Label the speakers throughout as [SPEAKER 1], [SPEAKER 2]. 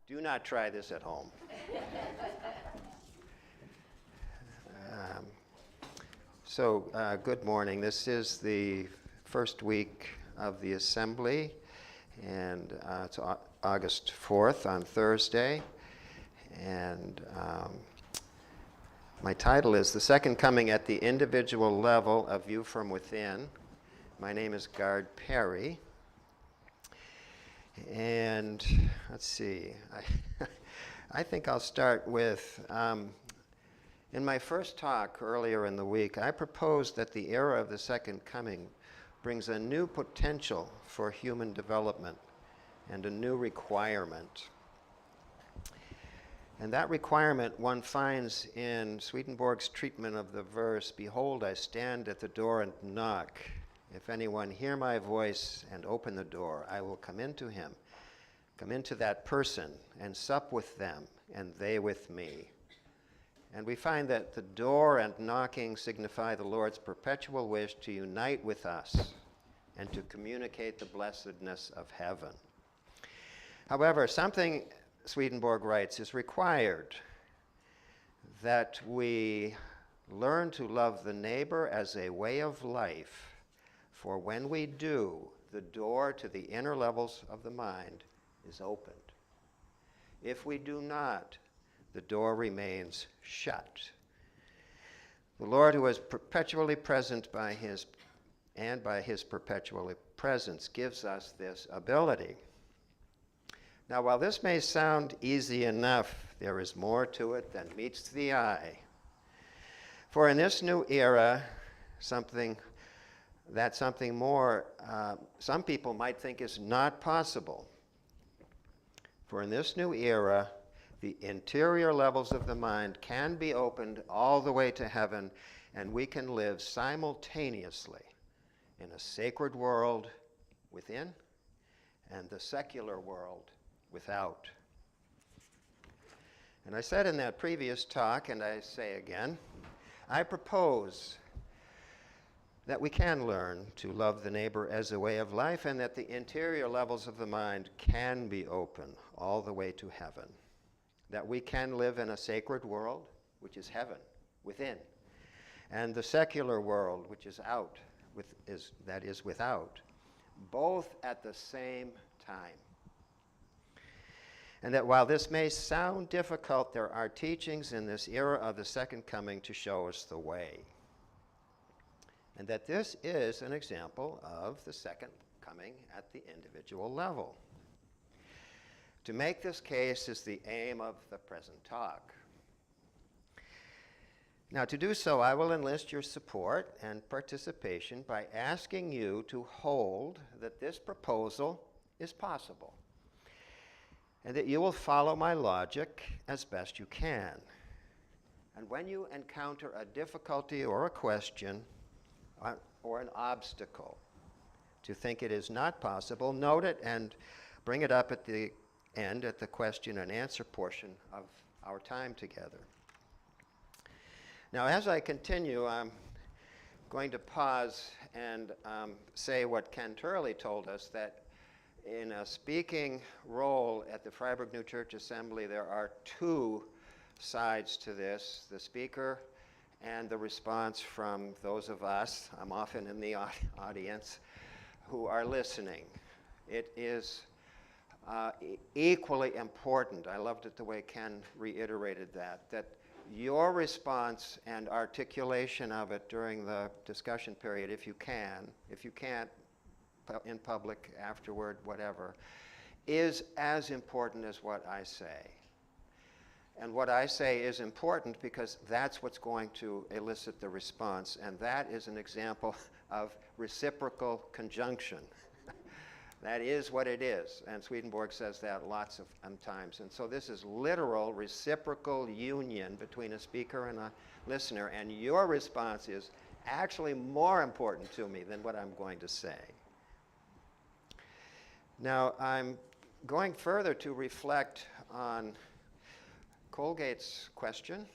[SPEAKER 1] Do not try this at home. Good morning. This is the first week of the assembly, and it's August 4th on Thursday. And my title is The Second Coming at the Individual Level, A View from Within. My name is Gard Perry. And let's see, I think I'll start with, in my first talk earlier in the week, I proposed that the era of the Second Coming brings a new potential for human development and a new requirement. And that requirement one finds in Swedenborg's treatment of the verse, "Behold, I stand at the door and knock. If anyone hear my voice and open the door, I will come into him, come into that person, and sup with them, and they with me." And we find that the door and knocking signify the Lord's perpetual wish to unite with us and to communicate the blessedness of heaven. However, something, Swedenborg writes, is required: that we learn to love the neighbor as a way of life. For when we do, the door to the inner levels of the mind is opened. If we do not, the door remains shut. The Lord, who is perpetually present by his perpetual presence, gives us this ability. Now, while this may sound easy enough, there is more to it than meets the eye. For in this new era, something more, some people might think is not possible. For in this new era, the interior levels of the mind can be opened all the way to heaven, and we can live simultaneously in a sacred world within and the secular world without. And I said in that previous talk, and I say again, I propose that we can learn to love the neighbor as a way of life, and that the interior levels of the mind can be open all the way to heaven. That we can live in a sacred world, which is heaven, within, and the secular world, which is out, that is without, both at the same time. And that while this may sound difficult, there are teachings in this era of the Second Coming to show us the way. And that this is an example of the Second Coming at the individual level. To make this case is the aim of the present talk. Now, to do so, I will enlist your support and participation by asking you to hold that this proposal is possible, and that you will follow my logic as best you can. And when you encounter a difficulty or a question or an obstacle, to think it is not possible, note it and bring it up at the end, at the question and answer portion of our time together. Now, as I continue, I'm going to pause and say what Ken Turley told us, that in a speaking role at the Freiburg New Church Assembly, there are two sides to this: the speaker and the response from those of us, I'm often in the audience, who are listening. It is equally important, I loved it the way Ken reiterated that your response and articulation of it during the discussion period, if you can't, in public, afterward, whatever, is as important as what I say. And what I say is important because that's what's going to elicit the response, and that is an example of reciprocal conjunction. That is what it is, and Swedenborg says that lots of times. And so this is literal reciprocal union between a speaker and a listener, and your response is actually more important to me than what I'm going to say. Now, I'm going further to reflect on Colgate's question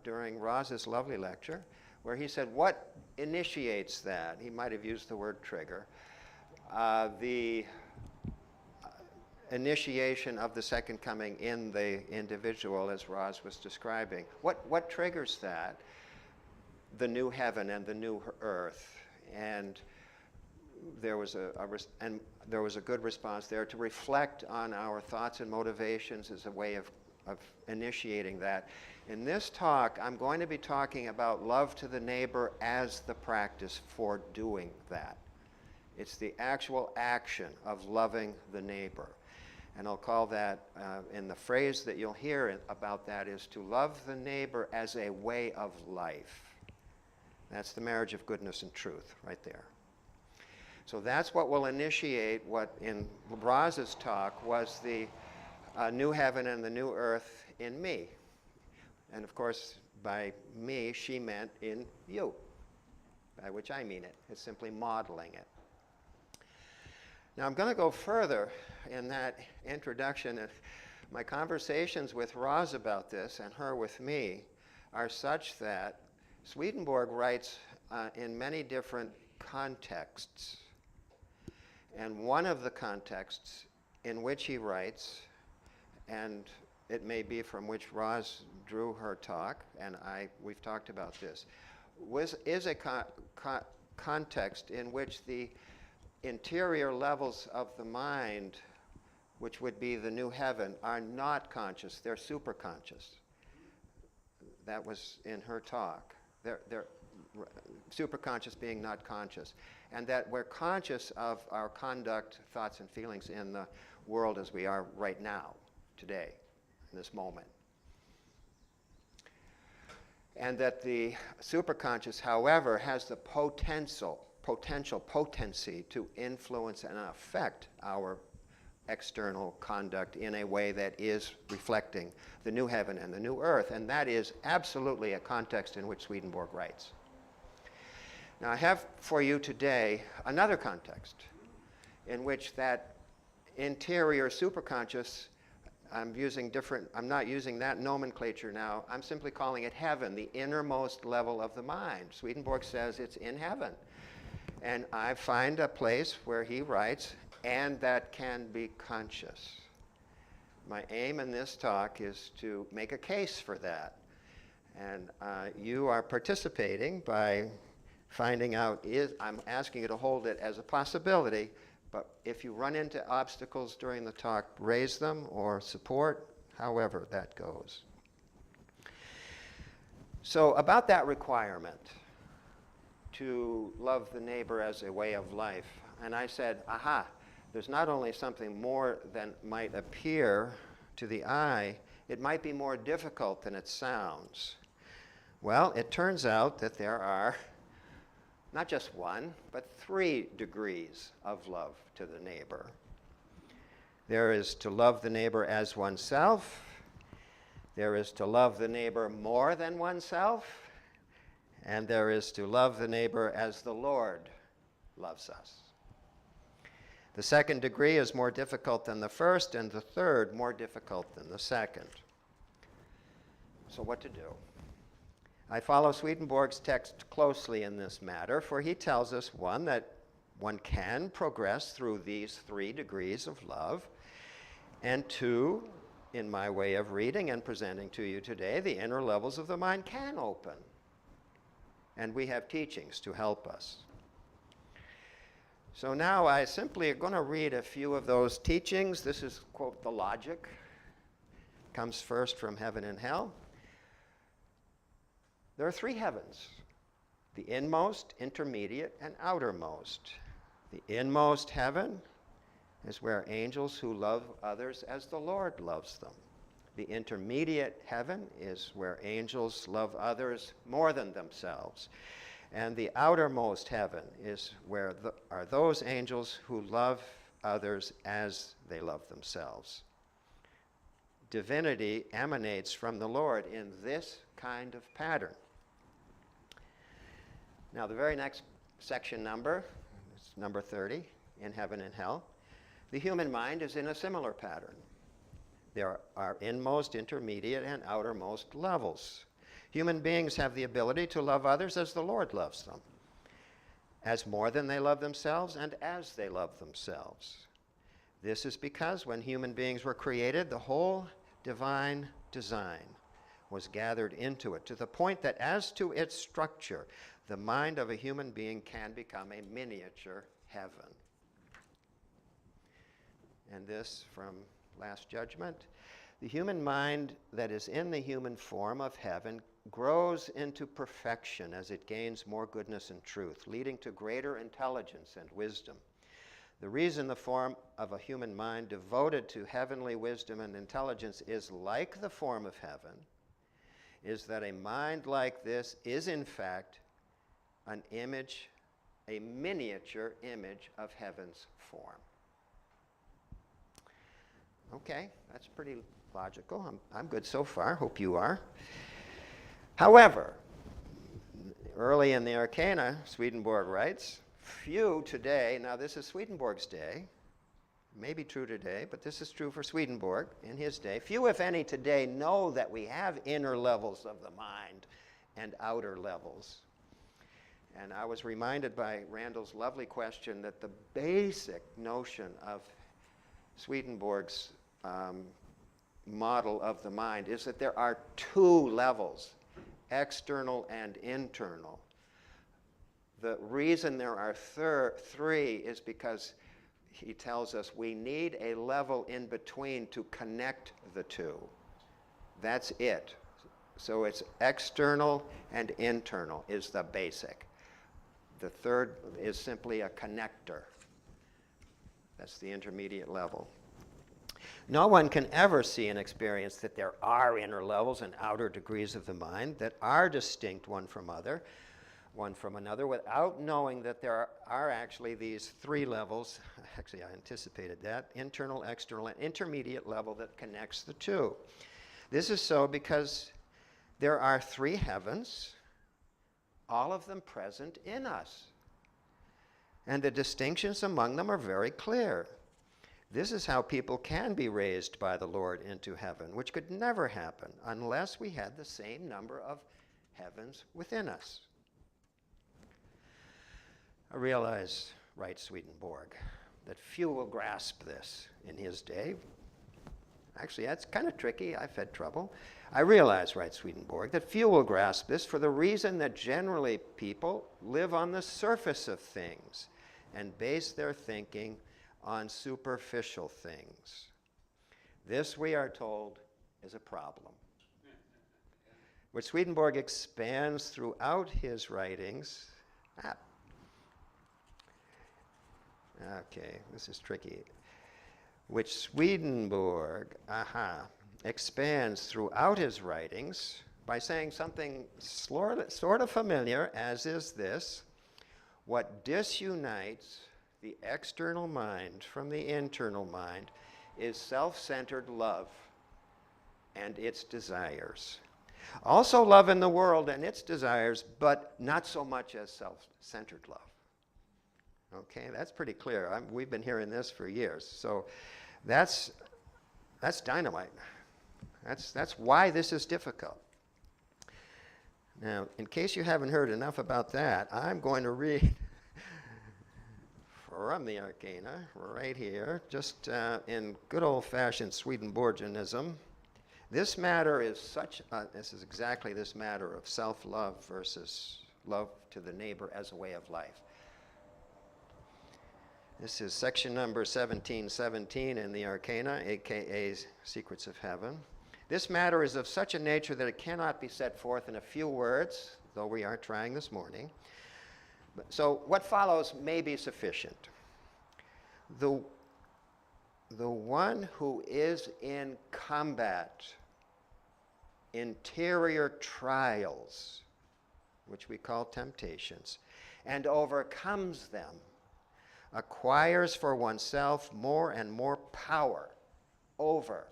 [SPEAKER 1] during Roz's lovely lecture, where he said, what initiates that? He might have used the word trigger. initiation of the second coming in the individual, as Roz was describing. What triggers that? The new heaven and the new earth. And there was a good response there to reflect on our thoughts and motivations as a way of initiating that. In this talk, I'm going to be talking about love to the neighbor as the practice for doing that. It's the actual action of loving the neighbor. And I'll call that, in the phrase that you'll hear about that, is to love the neighbor as a way of life. That's the marriage of goodness and truth right there. So that's what will initiate what in Roz's talk was the new heaven and the new earth in me. And of course, by me, she meant in you, by which I mean it. It's simply modeling it. Now, I'm going to go further in that introduction. My conversations with Roz about this and her with me are such that Swedenborg writes in many different contexts. And one of the contexts in which he writes, and it may be from which Roz drew her talk, and we've talked about this, is a context in which the interior levels of the mind, which would be the new heaven, are not conscious. They're superconscious. That was in her talk. They're superconscious being not conscious. And that we're conscious of our conduct, thoughts, and feelings in the world as we are right now, today, in this moment. And that the superconscious, however, has the potency to influence and affect our external conduct in a way that is reflecting the new heaven and the new earth. And that is absolutely a context in which Swedenborg writes. Now, I have for you today another context in which that interior superconscious, I'm not using that nomenclature now. I'm simply calling it heaven, the innermost level of the mind. Swedenborg says it's in heaven. And I find a place where he writes, and that can be conscious. My aim in this talk is to make a case for that. And you are participating by finding out, I'm asking you to hold it as a possibility, but if you run into obstacles during the talk, raise them or support, however that goes. So about that requirement, to love the neighbor as a way of life. And I said, aha, there's not only something more than might appear to the eye, it might be more difficult than it sounds. Well, it turns out that there are not just one, but 3 degrees of love to the neighbor. There is to love the neighbor as oneself. There is to love the neighbor more than oneself. And there is to love the neighbor as the Lord loves us. The 2nd degree is more difficult than the first, and the 3rd more difficult than the 2nd. So what to do? I follow Swedenborg's text closely in this matter, for he tells us, 1, that one can progress through these 3 degrees of love, and 2, in my way of reading and presenting to you today, the inner levels of the mind can open. And we have teachings to help us. So now I simply am going to read a few of those teachings. This is, quote, the logic. Comes first from Heaven and Hell. There are 3 heavens: the inmost, intermediate, and outermost. The inmost heaven is where angels who love others as the Lord loves them. The intermediate heaven is where angels love others more than themselves. And the outermost heaven is where are those angels who love others as they love themselves. Divinity emanates from the Lord in this kind of pattern. Now, the very next section number is number 30, in Heaven and Hell. The human mind is in a similar pattern. There are inmost, intermediate, and outermost levels. Human beings have the ability to love others as the Lord loves them, as more than they love themselves and as they love themselves. This is because when human beings were created, the whole divine design was gathered into it, to the point that as to its structure, the mind of a human being can become a miniature heaven. And this from Last Judgment. The human mind that is in the human form of heaven grows into perfection as it gains more goodness and truth, leading to greater intelligence and wisdom. The reason the form of a human mind devoted to heavenly wisdom and intelligence is like the form of heaven is that a mind like this is in fact an image, a miniature image of heaven's form. Okay, that's pretty logical. I'm good so far. Hope you are. However, early in the Arcana, Swedenborg writes, few today, now this is Swedenborg's day, may be true today, but this is true for Swedenborg in his day. Few, if any, today know that we have inner levels of the mind and outer levels. And I was reminded by Randall's lovely question that the basic notion of Swedenborg's model of the mind is that there are two levels, external and internal. The reason there are three is because he tells us we need a level in between to connect the two. That's it. So it's external and internal is the basic. The third is simply a connector. That's the intermediate level. No one can ever see and experience that there are inner levels and outer degrees of the mind that are distinct one from another without knowing that there are actually these three levels. Actually, I anticipated that. Internal, external, and intermediate level that connects the two. This is so because there are three heavens, all of them present in us. And the distinctions among them are very clear. This is how people can be raised by the Lord into heaven, which could never happen unless we had the same number of heavens within us. I realize, writes Swedenborg, that few will grasp this in his day. Actually, that's kind of tricky. I've had trouble. I realize, writes Swedenborg, that few will grasp this for the reason that generally people live on the surface of things and base their thinking on superficial things. This, we are told, is a problem, which Swedenborg expands throughout his writings. Okay, this is tricky. Which Swedenborg expands throughout his writings by saying something sort of familiar, as is this: what disunites the external mind from the internal mind is self-centered love and its desires. Also love in the world and its desires, but not so much as self-centered love. Okay, that's pretty clear. We've been hearing this for years. So that's dynamite. That's why this is difficult. Now, in case you haven't heard enough about that, I'm going to read from the Arcana right here, just in good old-fashioned Swedenborgianism. This matter is this is exactly this matter of self-love versus love to the neighbor as a way of life. This is section number 1717 in the Arcana, aka Secrets of Heaven. This matter is of such a nature that it cannot be set forth in a few words, though we are trying this morning. So what follows may be sufficient. The one who is in combat, interior trials, which we call temptations, and overcomes them, acquires for oneself more and more power over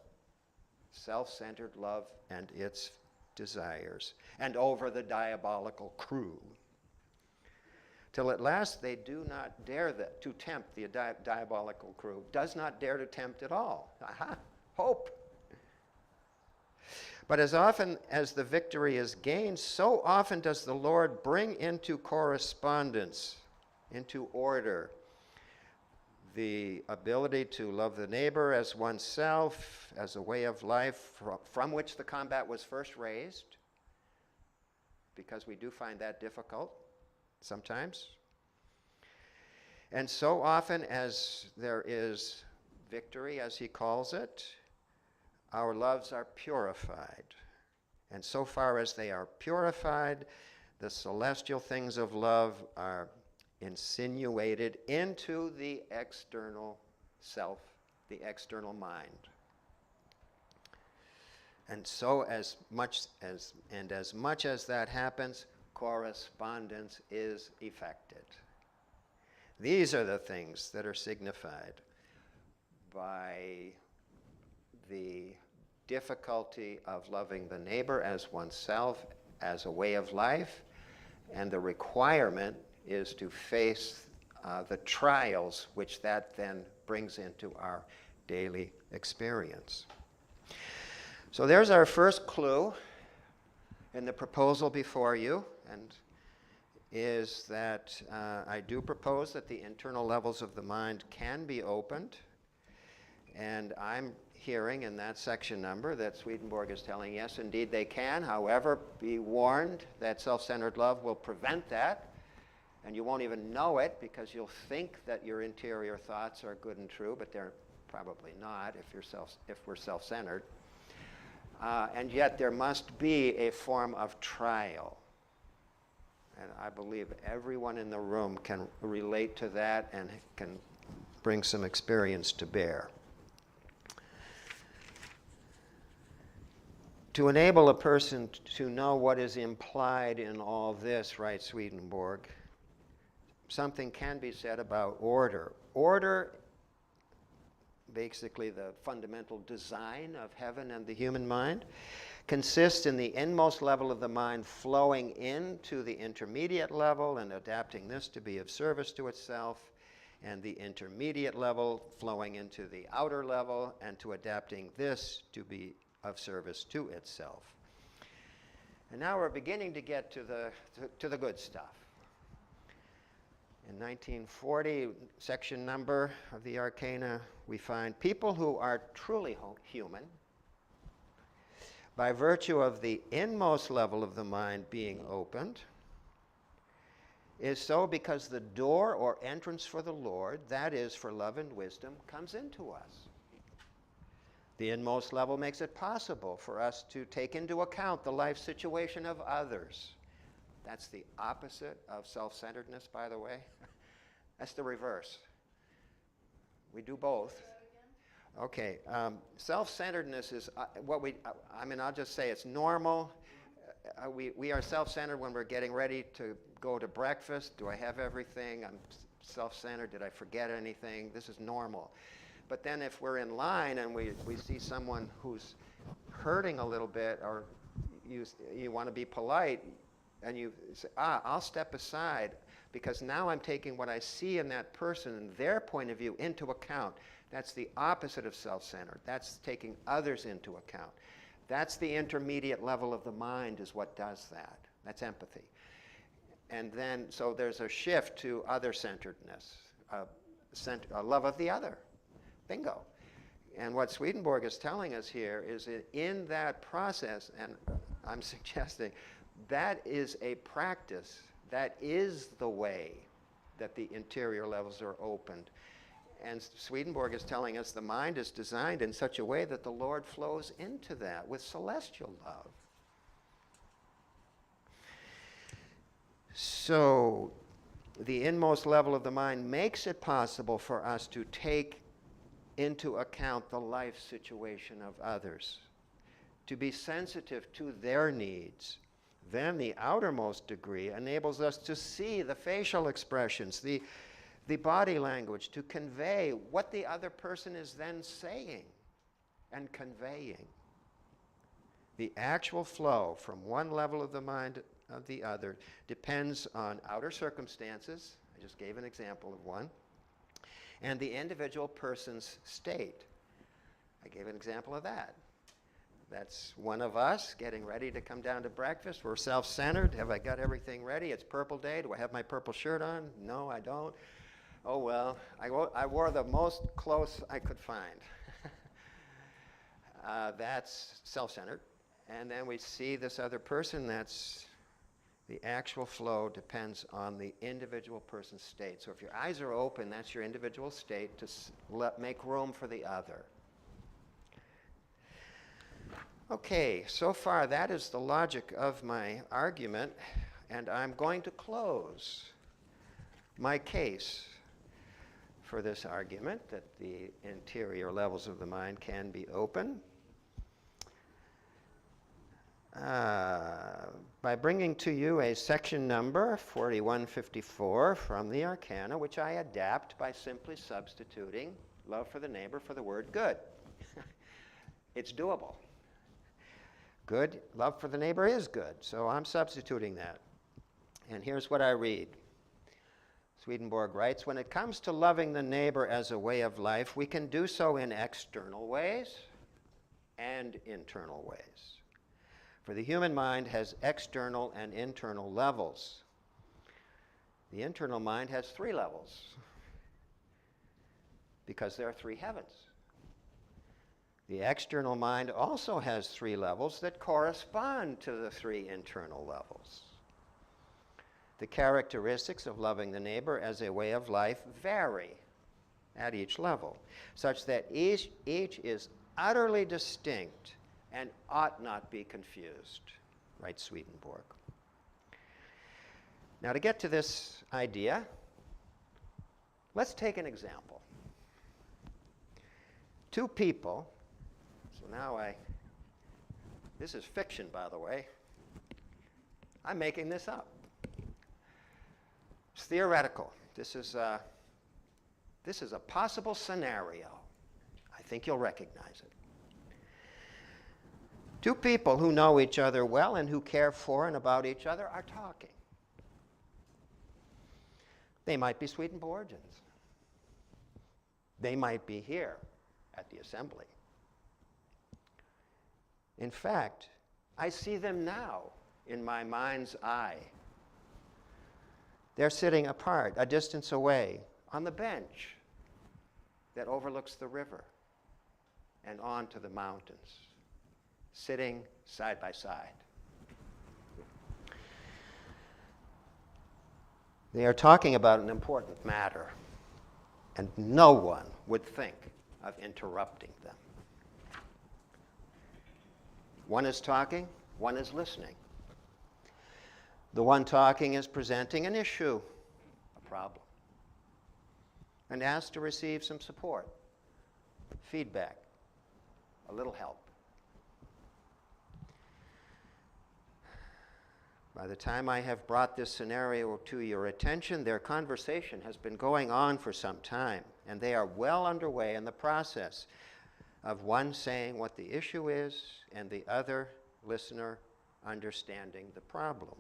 [SPEAKER 1] self-centered love and its desires, and over the diabolical crew, till at last they do not dare to tempt. The diabolical crew does not dare to tempt at all. Aha, hope. But as often as the victory is gained, so often does the Lord bring into correspondence, into order, the ability to love the neighbor as oneself, as a way of life from which the combat was first raised, because we do find that difficult sometimes. And so often as there is victory, as he calls it, our loves are purified. And so far as they are purified, the celestial things of love are insinuated into the external self, the external mind. And so as much as that happens, correspondence is effected. These are the things that are signified by the difficulty of loving the neighbor as oneself, as a way of life, and the requirement is to face the trials which that then brings into our daily experience. So there's our first clue in the proposal before you, and is that I do propose that the internal levels of the mind can be opened, and I'm hearing in that section number that Swedenborg is telling, yes, indeed they can. However, be warned that self-centered love will prevent that, and you won't even know it because you'll think that your interior thoughts are good and true, but they're probably not if we're self-centered. And yet there must be a form of trial. And I believe everyone in the room can relate to that and can bring some experience to bear. To enable a person to know what is implied in all this, writes Swedenborg, something can be said about order. Order, basically the fundamental design of heaven and the human mind, consists in the inmost level of the mind flowing into the intermediate level and adapting this to be of service to itself, and the intermediate level flowing into the outer level and to adapting this to be of service to itself. And now we're beginning to get to the good stuff. In 1940, section number of the Arcana, we find people who are truly human, by virtue of the inmost level of the mind being opened, is so because the door or entrance for the Lord, that is for love and wisdom, comes into us. The inmost level makes it possible for us to take into account the life situation of others. That's the opposite of self-centeredness, by the way. That's the reverse. We do both. Okay, self-centeredness is I'll just say it's normal. We are self-centered when we're getting ready to go to breakfast. Do I have everything? I'm self-centered. Did I forget anything? This is normal. But then if we're in line and we see someone who's hurting a little bit, or you want to be polite, and you say, I'll step aside, because now I'm taking what I see in that person and their point of view into account. That's the opposite of self-centered. That's taking others into account. That's the intermediate level of the mind is what does that. That's empathy. And then, so there's a shift to other-centeredness, a love of the other. Bingo. And what Swedenborg is telling us here is that in that process, and I'm suggesting that is a practice, that is the way that the interior levels are opened. And Swedenborg is telling us the mind is designed in such a way that the Lord flows into that with celestial love. So the inmost level of the mind makes it possible for us to take into account the life situation of others, to be sensitive to their needs. Then the outermost degree enables us to see the facial expressions, the body language, to convey what the other person is then saying and conveying. The actual flow from one level of the mind of the other depends on outer circumstances. I just gave an example of one. And the individual person's state. I gave an example of that. That's one of us getting ready to come down to breakfast. We're self-centered. Have I got everything ready? It's purple day. Do I have my purple shirt on? No, I don't. Oh, well, I wore the most clothes I could find. That's self-centered. And then we see this other person. That's the actual flow depends on the individual person's state. So if your eyes are open, that's your individual state to make room for the other. Okay, so far that is the logic of my argument, and I'm going to close my case for this argument that the interior levels of the mind can be open by bringing to you a section number 4154 from the Arcana, which I adapt by simply substituting love for the neighbor for the word good. It's doable. Good, love for the neighbor is good, so I'm substituting that. And here's what I read. Swedenborg writes, when it comes to loving the neighbor as a way of life, we can do so in external ways and internal ways. For the human mind has external and internal levels. The internal mind has 3 levels because there are 3 heavens. The external mind also has 3 levels that correspond to the 3 internal levels. The characteristics of loving the neighbor as a way of life vary at each level, such that each is utterly distinct and ought not be confused, writes Swedenborg. Now, to get to this idea, let's take an example. 2 people, so now this is fiction, by the way. I'm making this up. It's theoretical. This is a possible scenario. I think you'll recognize it. 2 people who know each other well and who care for and about each other are talking. They might be Swedenborgians. They might be here at the assembly. In fact, I see them now in my mind's eye. They're sitting apart, a distance away, on the bench that overlooks the river and onto the mountains, sitting side by side. They are talking about an important matter, and no one would think of interrupting them. One is talking, one is listening. The one talking is presenting an issue, a problem, and asks to receive some support, feedback, a little help. By the time I have brought this scenario to your attention, their conversation has been going on for some time, and they are well underway in the process of one saying what the issue is and the other listener understanding the problem.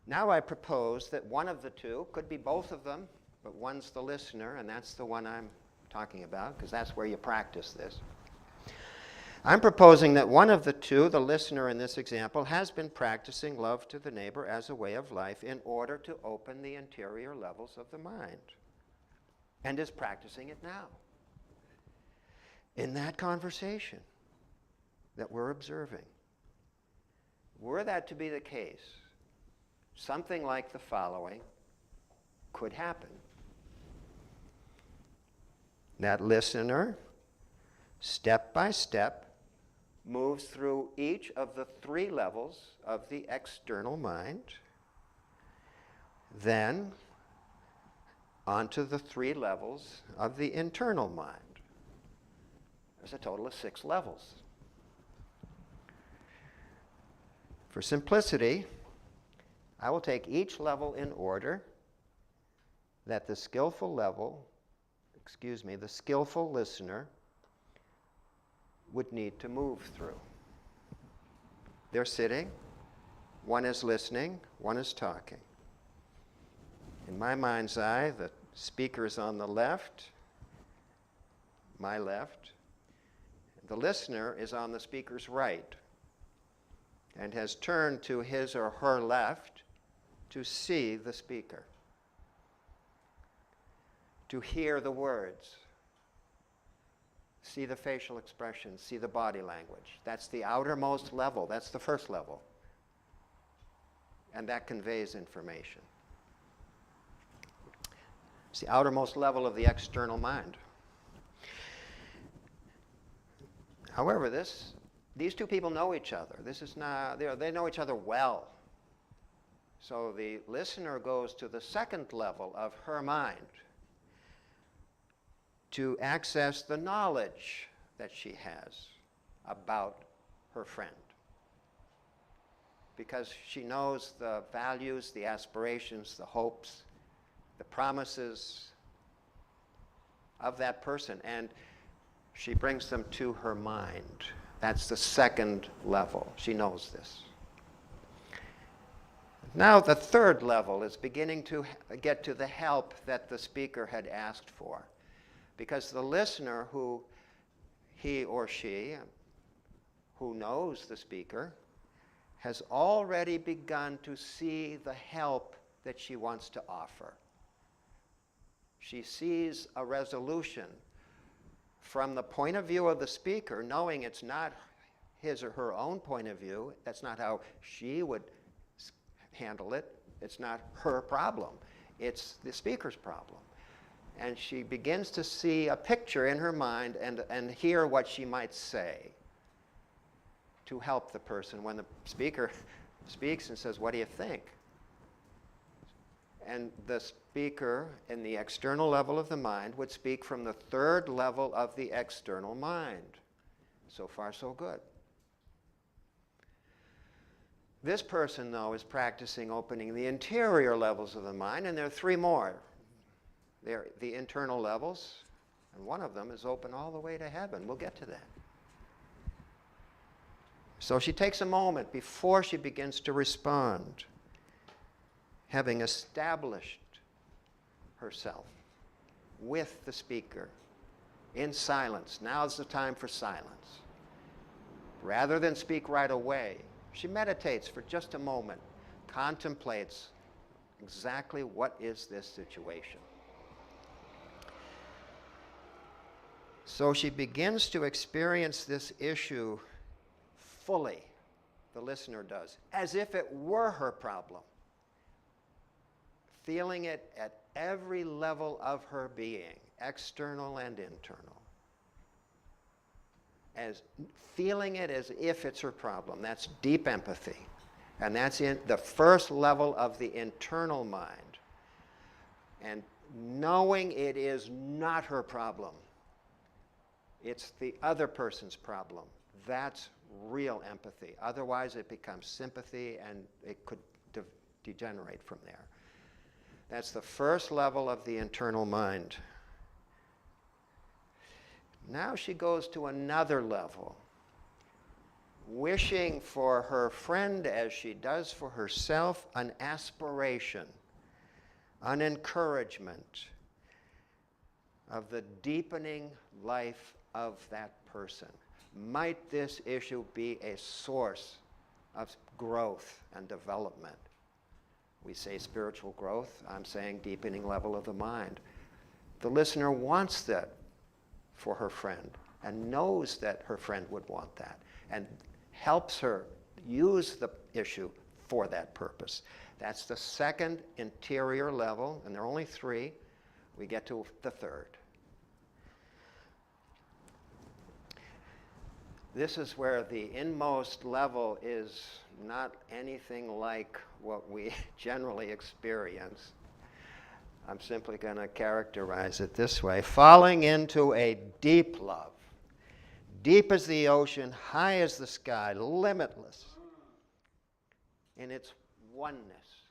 [SPEAKER 1] Now I propose that one of the 2, could be both of them, but one's the listener, and that's the one I'm talking about, because that's where you practice this. I'm proposing that one of the 2, the listener in this example, has been practicing love to the neighbor as a way of life in order to open the interior levels of the mind, and is practicing it now. In that conversation that we're observing, were that to be the case, something like the following could happen. That listener, step by step, moves through each of the 3 levels of the external mind, then onto the 3 levels of the internal mind. There's a total of 6 levels. For simplicity, I will take each level in order that the skillful listener would need to move through. They're sitting, one is listening, one is talking. In my mind's eye, the speaker is on the left, my left. The listener is on the speaker's right and has turned to his or her left to see the speaker, to hear the words, see the facial expressions, see the body language. That's the outermost level. That's the first level. And that conveys information. It's the outermost level of the external mind. However, these two people know each other. This is not, they know each other well. So the listener goes to the second level of her mind to access the knowledge that she has about her friend. Because she knows the values, the aspirations, the hopes, the promises of that person, and she brings them to her mind. That's the second level. She knows this. Now the third level is beginning to get to the help that the speaker had asked for. Because the listener, who he or she, who knows the speaker, has already begun to see the help that she wants to offer. She sees a resolution from the point of view of the speaker, knowing it's not his or her own point of view. That's not how she would handle it. It's not her problem. It's the speaker's problem. And she begins to see a picture in her mind and hear what she might say to help the person when the speaker speaks and says, "What do you think?" And the speaker in the external level of the mind would speak from the third level of the external mind. So far, so good. This person, though, is practicing opening the interior levels of the mind, and there are three more. They're the internal levels, and one of them is open all the way to heaven. We'll get to that. So she takes a moment before she begins to respond, having established herself with the speaker in silence. Now's the time for silence. Rather than speak right away, she meditates for just a moment, contemplates exactly what is this situation. So she begins to experience this issue fully, the listener does, as if it were her problem, feeling it at every level of her being, external and internal. As feeling it as if it's her problem. That's deep empathy. And that's in the first level of the internal mind. And knowing it is not her problem. It's the other person's problem. That's real empathy. Otherwise, it becomes sympathy, and it could degenerate from there. That's the first level of the internal mind. Now she goes to another level, wishing for her friend, as she does for herself, an aspiration, an encouragement of the deepening life of that person. Might this issue be a source of growth and development? We say spiritual growth. I'm saying deepening level of the mind. The listener wants that for her friend and knows that her friend would want that and helps her use the issue for that purpose. That's the second interior level, and there are only three. We get to the third. This is where the inmost level is not anything like what we generally experience. I'm simply going to characterize it this way: falling into a deep love. Deep as the ocean, high as the sky, limitless in its oneness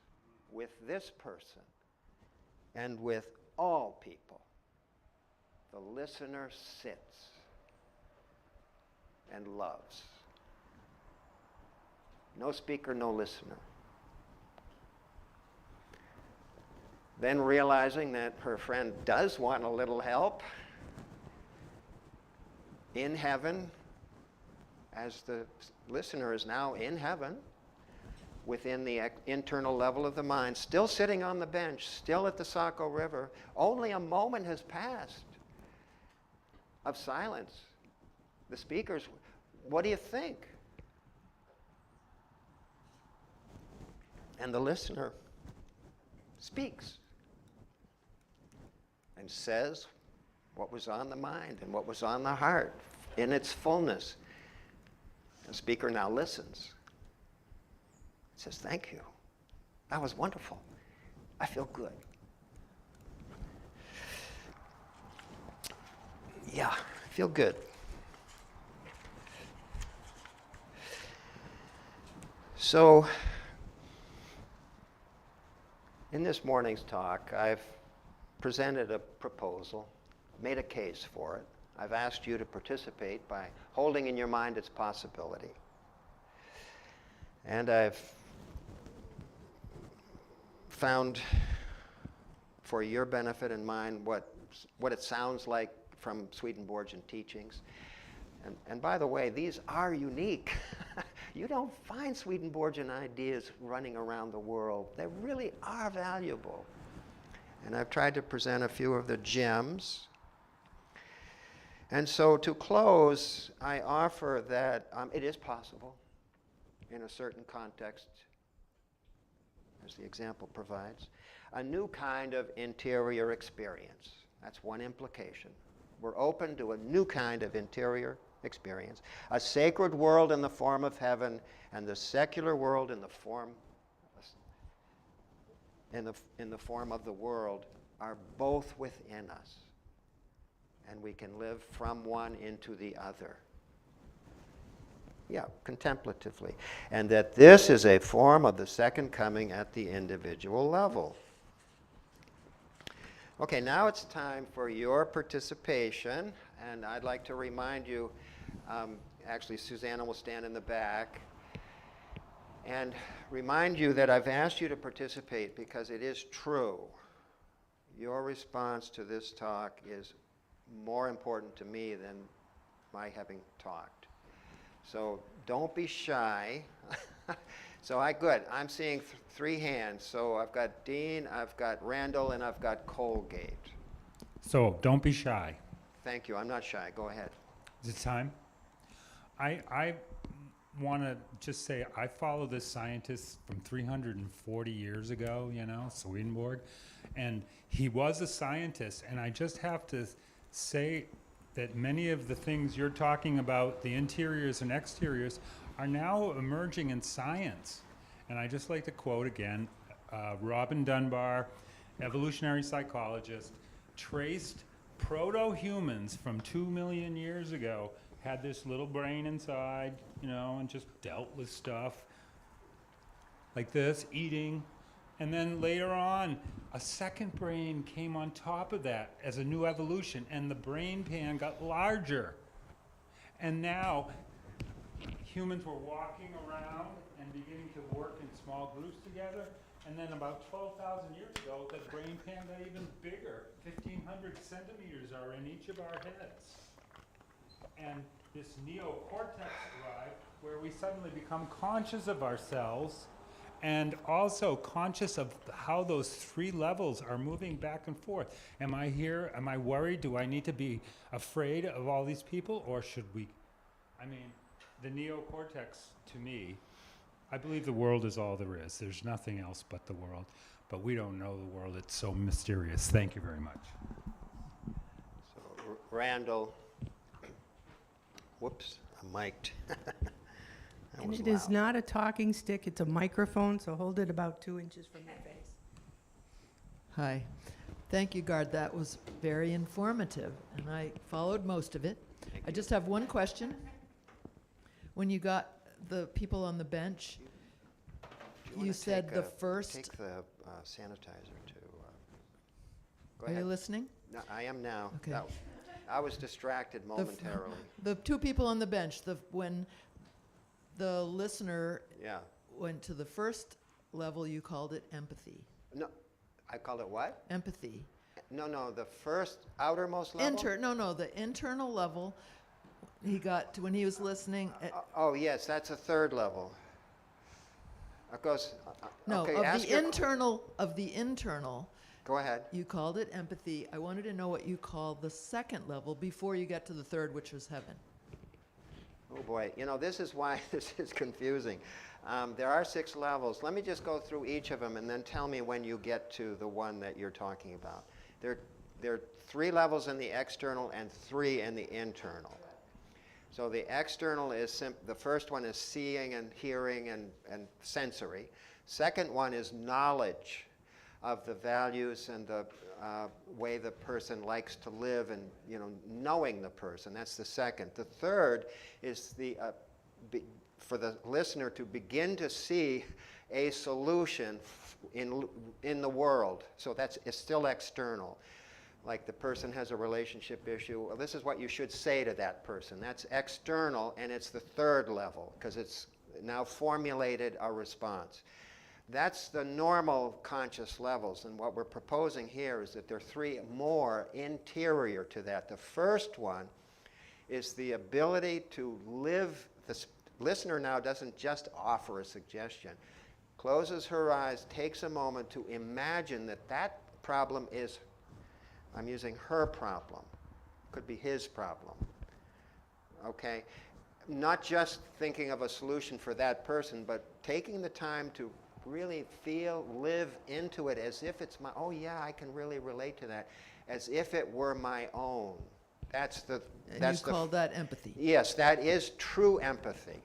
[SPEAKER 1] with this person and with all people. The listener sits and loves. No speaker, no listener. Then realizing that her friend does want a little help, in heaven, as the listener is now in heaven, within the internal level of the mind, still sitting on the bench, still at the Saco River. Only a moment has passed of silence. The speakers, what do you think? And the listener speaks and says what was on the mind and what was on the heart in its fullness. The speaker now listens. Says, thank you. That was wonderful. I feel good. Yeah, I feel good. So, in this morning's talk, I've presented a proposal, made a case for it. I've asked you to participate by holding in your mind its possibility. And I've found, for your benefit and mine, what it sounds like from Swedenborgian teachings. And by the way, these are unique. You don't find Swedenborgian ideas running around the world. They really are valuable. And I've tried to present a few of the gems. And so to close, I offer that it is possible in a certain context, as the example provides, a new kind of interior experience. That's one implication. We're open to a new kind of interior experience. A sacred world in the form of heaven and the secular world in the form of the world are both within us. And we can live from one into the other. Yeah, contemplatively. And that this is a form of the second coming at the individual level. Okay, now it's time for your participation. And I'd like to remind you, actually Susanna will stand in the back, and remind you that I've asked you to participate because it is true. Your response to this talk is more important to me than my having talked. So don't be shy. Good. I'm seeing three hands. So I've got Dean, I've got Randall, and I've got Colgate.
[SPEAKER 2] So don't be shy.
[SPEAKER 1] Thank you. I'm not shy. Go ahead.
[SPEAKER 2] Is it time? I want to just say I follow this scientist from 340 years ago, Swedenborg. And he was a scientist. And I just have to say that many of the things you're talking about, the interiors and exteriors, are now emerging in science. And I just like to quote again, Robin Dunbar, evolutionary psychologist, traced proto-humans from 2 million years ago, had this little brain inside, and just dealt with stuff like this, eating. And then later on, a second brain came on top of that as a new evolution, and the brain pan got larger. And now, humans were walking around and beginning to work in small groups together, and then about 12,000 years ago, the brain pan got even bigger. 1,500 centimeters are in each of our heads. And this neocortex arrived, where we suddenly become conscious of ourselves, and also conscious of how those three levels are moving back and forth. Am I here? Am I worried? Do I need to be afraid of all these people? Or should we? I mean, the neocortex, to me, I believe the world is all there is. There's nothing else but the world. But we don't know the world. It's so mysterious. Thank you very much.
[SPEAKER 1] So, Randall. Whoops, I'm mic'd.
[SPEAKER 3] And it is not a talking stick, it's a microphone, so hold it about 2 inches from your face.
[SPEAKER 4] Hi. Thank you, Gard. That was very informative, and I followed most of it. I just have one question. When you got the people on the bench, you said the first...
[SPEAKER 1] Take the sanitizer to... Go
[SPEAKER 4] Are
[SPEAKER 1] ahead.
[SPEAKER 4] you listening?
[SPEAKER 1] No, I am now.
[SPEAKER 4] Okay.
[SPEAKER 1] No, I was distracted momentarily.
[SPEAKER 4] The two people on the bench, when the listener
[SPEAKER 1] Yeah.
[SPEAKER 4] went to the first level, you called it empathy.
[SPEAKER 1] No, I called it what?
[SPEAKER 4] Empathy.
[SPEAKER 1] No, the first outermost level?
[SPEAKER 4] The internal level, he got to when he was listening.
[SPEAKER 1] Oh, yes, that's a third level. It goes,
[SPEAKER 4] No,
[SPEAKER 1] okay,
[SPEAKER 4] of
[SPEAKER 1] ask
[SPEAKER 4] the
[SPEAKER 1] your-
[SPEAKER 4] internal,
[SPEAKER 1] Go ahead.
[SPEAKER 4] you called it empathy. I wanted to know what you call the second level before you get to the third, which was heaven.
[SPEAKER 1] Oh boy, you know, this is why this is confusing. There are 6 levels. Let me just go through each of them and then tell me when you get to the one that you're talking about. There are 3 levels in the external and 3 in the internal. So the external is the first one is seeing and hearing and sensory. Second one is knowledge of the values and the way the person likes to live, and knowing the person. That's the second. The third is for the listener to begin to see a solution in the world. So it's still external. Like the person has a relationship issue. Well, this is what you should say to that person. That's external, and it's the third level because it's now formulated a response. That's the normal conscious levels, and what we're proposing here is that there are 3 more interior to that. The first one is the ability to live. The listener now doesn't just offer a suggestion. Closes her eyes, takes a moment to imagine that problem is, I'm using her problem, could be his problem, okay? Not just thinking of a solution for that person, but taking the time to really feel, live into it as if it's my, oh yeah, I can really relate to that, as if it were my own. That's
[SPEAKER 4] And you call that empathy.
[SPEAKER 1] Yes, that is true empathy.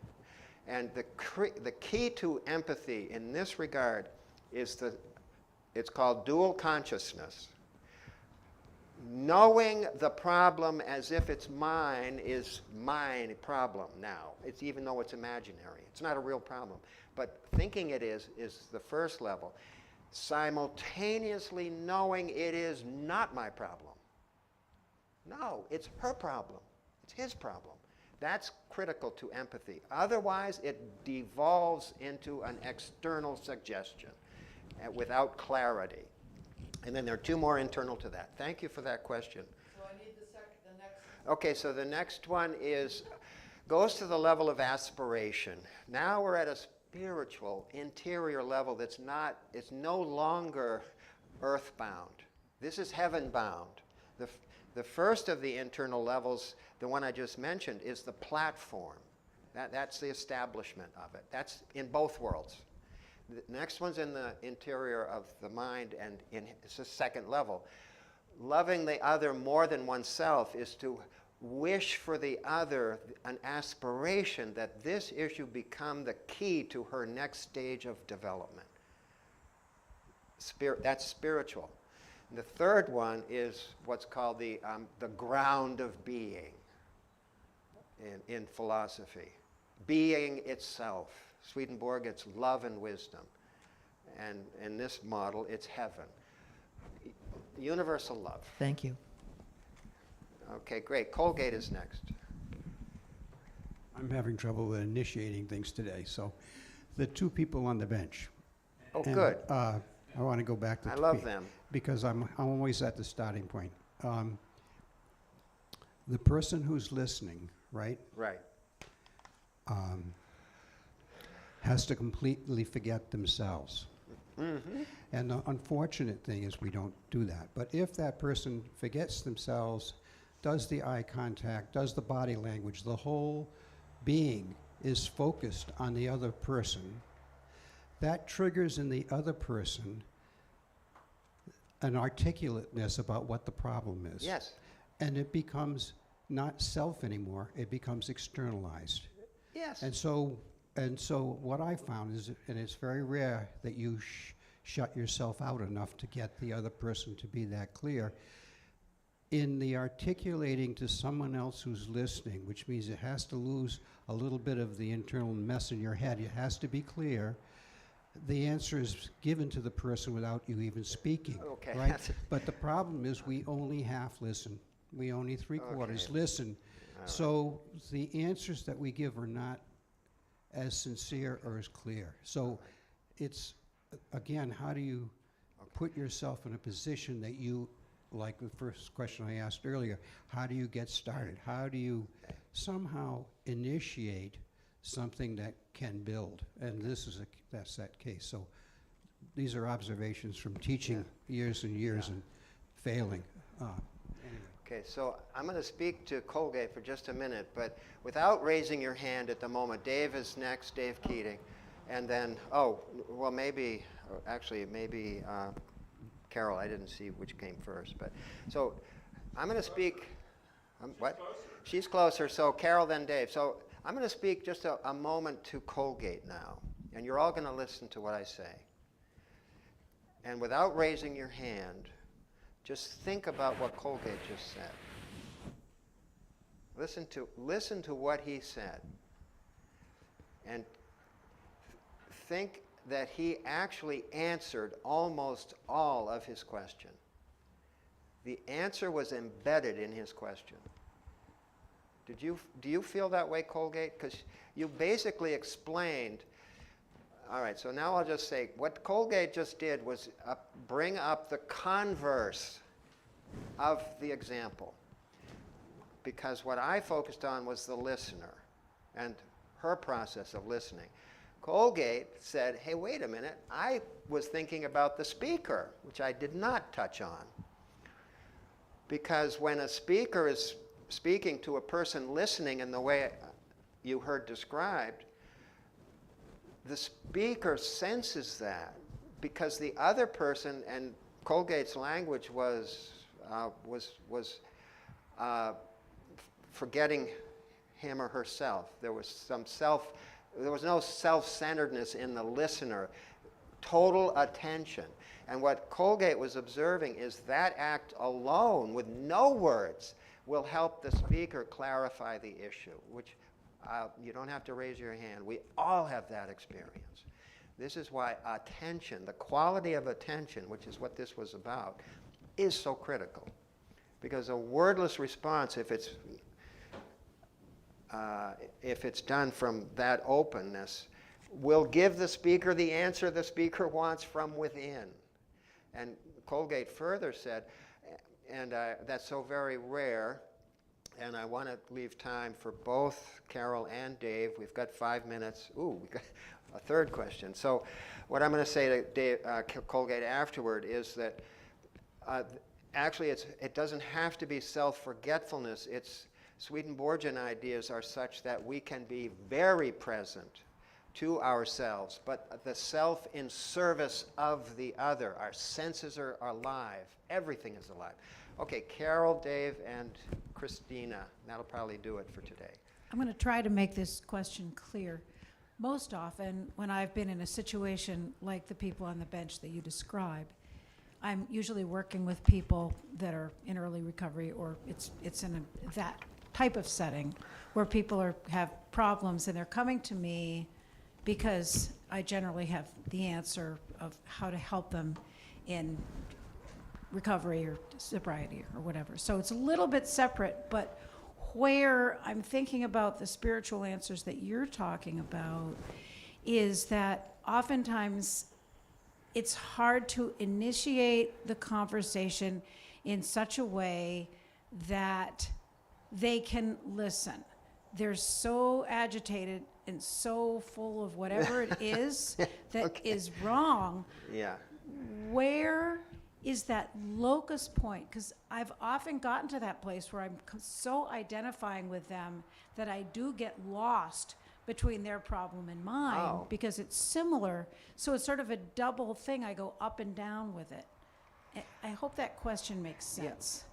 [SPEAKER 1] And the key to empathy in this regard is it's called dual consciousness. Knowing the problem as if it's mine is my problem now. It's even though it's imaginary. It's not a real problem. But thinking it is the first level. Simultaneously knowing it is not my problem. No, it's her problem. It's his problem. That's critical to empathy. Otherwise, it devolves into an external suggestion without clarity. And then there are 2 more internal to that. Thank you for that question.
[SPEAKER 4] So I need the next.
[SPEAKER 1] Okay, so the next one goes to the level of aspiration. Now we're at a spiritual, interior level it's no longer earthbound. This is heaven-bound. The first of the internal levels, the one I just mentioned, is the platform. That's the establishment of it. That's in both worlds. The next one's in the interior of the mind, and it's the second level. Loving the other more than oneself is to wish for the other an aspiration that this issue become the key to her next stage of development. That's spiritual. And the third one is what's called the ground of being in philosophy. Being itself. Swedenborg, it's love and wisdom. And in this model, it's heaven. Universal love.
[SPEAKER 4] Thank you.
[SPEAKER 1] Okay, great. Colgate is next.
[SPEAKER 5] I'm having trouble with initiating things today, so the 2 people on the bench.
[SPEAKER 1] Oh,
[SPEAKER 5] and,
[SPEAKER 1] good.
[SPEAKER 5] I want to go back to
[SPEAKER 1] I love them.
[SPEAKER 5] because I'm always at the starting point. The person who's listening, right,
[SPEAKER 1] Right.
[SPEAKER 5] has to completely forget themselves.
[SPEAKER 1] Mm-hmm.
[SPEAKER 5] And the unfortunate thing is we don't do that. But if that person forgets themselves, does the eye contact, does the body language, the whole being is focused on the other person, that triggers in the other person an articulateness about what the problem is.
[SPEAKER 1] Yes.
[SPEAKER 5] And it becomes not self anymore, it becomes externalized.
[SPEAKER 1] Yes.
[SPEAKER 5] And so what I found is, and it's very rare that you shut yourself out enough to get the other person to be that clear, in the articulating to someone else who's listening, which means it has to lose a little bit of the internal mess in your head. It has to be clear. The answer is given to the person without you even speaking,
[SPEAKER 1] Okay.
[SPEAKER 5] right? But the problem is we only half listen. We only 3/4 listen.
[SPEAKER 1] All
[SPEAKER 5] So the answers that we give are not as sincere or as clear. So it's, again, how do you put yourself in a position that you, like the first question I asked earlier, how do you get started? How do you somehow initiate something that can build. And that's that case. So these are observations from teaching years and years and failing. Anyway.
[SPEAKER 1] Okay, so I'm going to speak to Colgate for just a minute, but without raising your hand at the moment. Dave is next, Dave Keating. And then, maybe Carol. I didn't see which came first. But so I'm going to speak. What? She's closer. So Carol, then Dave. So I'm going to speak just a moment to Colgate now. And you're all going to listen to what I say. And without raising your hand, just think about what Colgate just said. Listen to what he said. And think that he actually answered almost all of his question. The answer was embedded in his question. Do you feel that way, Colgate? Because you basically explained. All right, so now I'll just say, what Colgate just did was bring up the converse of the example. Because what I focused on was the listener and her process of listening. Colgate said, hey, wait a minute, I was thinking about the speaker, which I did not touch on. Because when a speaker is speaking to a person listening in the way you heard described, the speaker senses that because the other person, and Colgate's language was forgetting him or herself. There was no self-centeredness in the listener, total attention. And what Colgate was observing is that act alone, with no words, will help the speaker clarify the issue, which you don't have to raise your hand. We all have that experience. This is why attention, the quality of attention, which is what this was about, is so critical. Because a wordless response, if it's done from that openness, will give the speaker the answer the speaker wants from within. And Colgate further said, and that's so very rare, and I want to leave time for both Carol and Dave. We've got 5 minutes. Ooh, we got a third question. So what I'm going to say to Dave, Colgate afterward is that actually it doesn't have to be self-forgetfulness. Swedenborgian ideas are such that we can be very present to ourselves, but the self in service of the other. Our senses are alive. Everything is alive. Okay, Carol, Dave, and Christina. That'll probably do it for today.
[SPEAKER 6] I'm going to try to make this question clear. Most often, when I've been in a situation like the people on the bench that you describe, I'm usually working with people that are in early recovery, or it's in that type of setting where people have problems, and they're coming to me because I generally have the answer of how to help them in recovery or sobriety or whatever. So it's a little bit separate, but where I'm thinking about the spiritual answers that you're talking about is that oftentimes it's hard to initiate the conversation in such a way that they can listen. They're so agitated and so full of whatever it is that is wrong.
[SPEAKER 1] Yeah.
[SPEAKER 6] Where is that locus point? Because I've often gotten to that place where I'm so identifying with them that I do get lost between their problem and mine because it's similar. So it's sort of a double thing. I go up and down with it. I hope that question makes sense.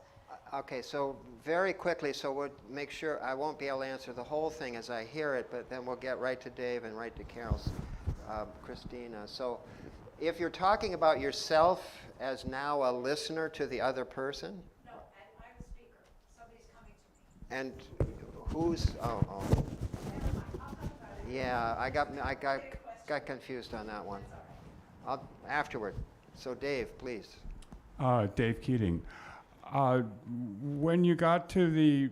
[SPEAKER 1] Okay, so very quickly, so we'll make sure I won't be able to answer the whole thing as I hear it, but then we'll get right to Dave and right to Carol's, Christina. So if you're talking about yourself as now a listener to the other person?
[SPEAKER 6] No, I'm the speaker. Somebody's coming to me.
[SPEAKER 1] And who's, yeah, I got confused on that one. Afterward. So Dave, please.
[SPEAKER 7] Dave Keating. When you got to the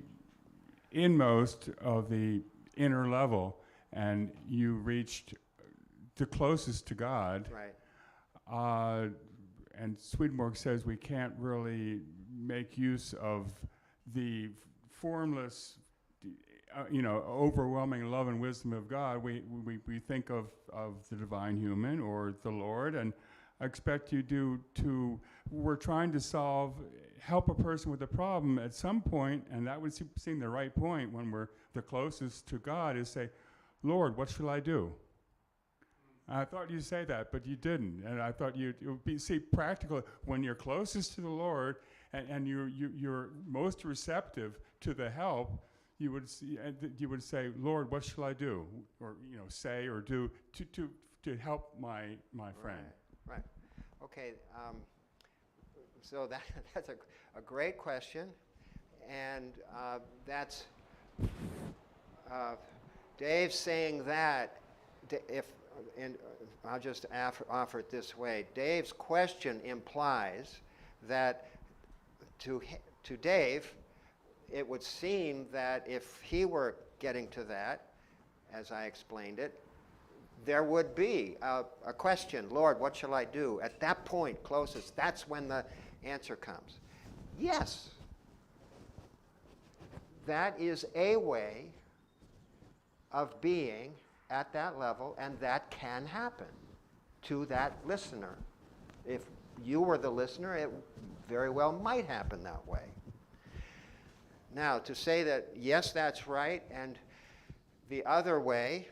[SPEAKER 7] inmost of the inner level and you reached the closest to God,
[SPEAKER 1] right.
[SPEAKER 7] And Swedenborg says we can't really make use of the formless overwhelming love and wisdom of God, we think of the divine human or the Lord, and I expect you we're trying to help a person with a problem at some point, and that would seem the right point when we're the closest to God, is say, Lord, what shall I do? I thought you'd say that, but you didn't. And I thought it would be practical when you're closest to the Lord and you're most receptive to the help. You would say, Lord, what shall I do? Or say or do to help my friend.
[SPEAKER 1] Right. Okay. So that's a great question, and that's Dave saying that. I'll just offer it this way. Dave's question implies that to Dave, it would seem that if he were getting to that, as I explained it, there would be a question, Lord, what shall I do? At that point, closest, that's when the answer comes. Yes, that is a way of being at that level, and that can happen to that listener. If you were the listener, it very well might happen that way. Now, to say that, yes, that's right, and the other way,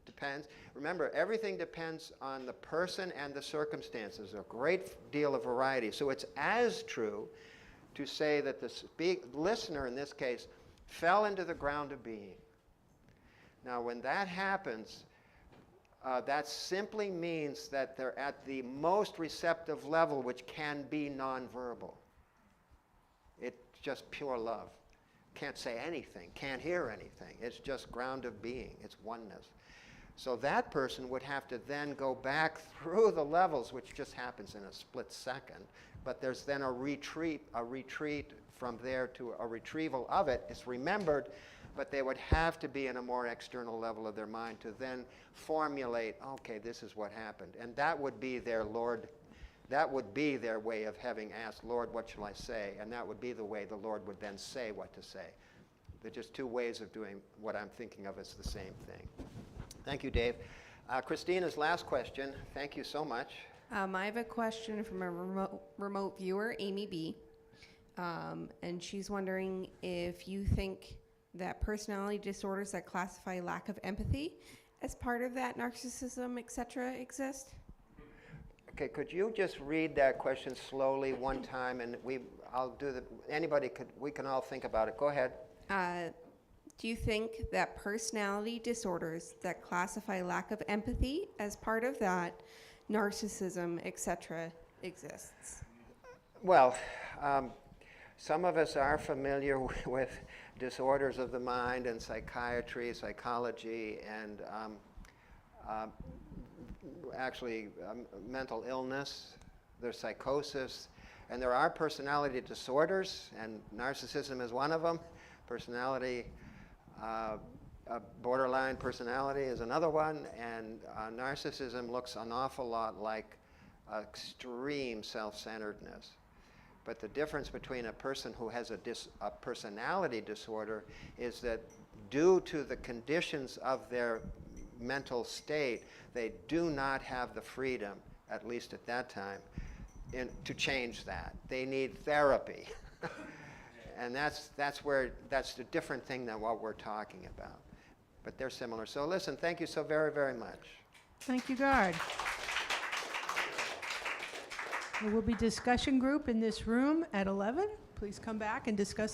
[SPEAKER 1] depends. Remember, everything depends on the person and the circumstances. A great deal of variety. So it's as true to say that the listener, in this case, fell into the ground of being. Now, when that happens, that simply means that they're at the most receptive level, which can be nonverbal. It's just pure love. Can't say anything, can't hear anything. It's just ground of being. It's oneness. So that person would have to then go back through the levels, which just happens in a split second. But there's then a retreat from there to a retrieval of it. It's remembered, but they would have to be in a more external level of their mind to then formulate, okay, this is what happened. And that would be their Lord. That would be their way of having asked, Lord, what shall I say? And that would be the way the Lord would then say what to say. They're just two ways of doing what I'm thinking of as the same thing. Thank you, Dave. Christina's last question. Thank you so much.
[SPEAKER 8] I have a question from a remote viewer, Amy B. And she's wondering if you think that personality disorders that classify lack of empathy as part of that narcissism, etc., exist?
[SPEAKER 1] Okay, could you just read that question slowly one time, and we can all think about it. Go ahead.
[SPEAKER 8] Do you think that personality disorders that classify lack of empathy as part of that narcissism, etc., exists?
[SPEAKER 1] Well, some of us are familiar with disorders of the mind and psychiatry, psychology, and mental illness. There's psychosis, and there are personality disorders, and narcissism is one of them. Personality, borderline personality is another one, and narcissism looks an awful lot like extreme self-centeredness. But the difference between a person who has a personality disorder is that due to the conditions of their mental state, they do not have the freedom, at least at that time, to change that. They need therapy. And that's a different thing than what we're talking about. But they're similar. So listen, thank you so very, very much.
[SPEAKER 3] Thank you, Gard. There will be discussion group in this room at 11. Please come back and discuss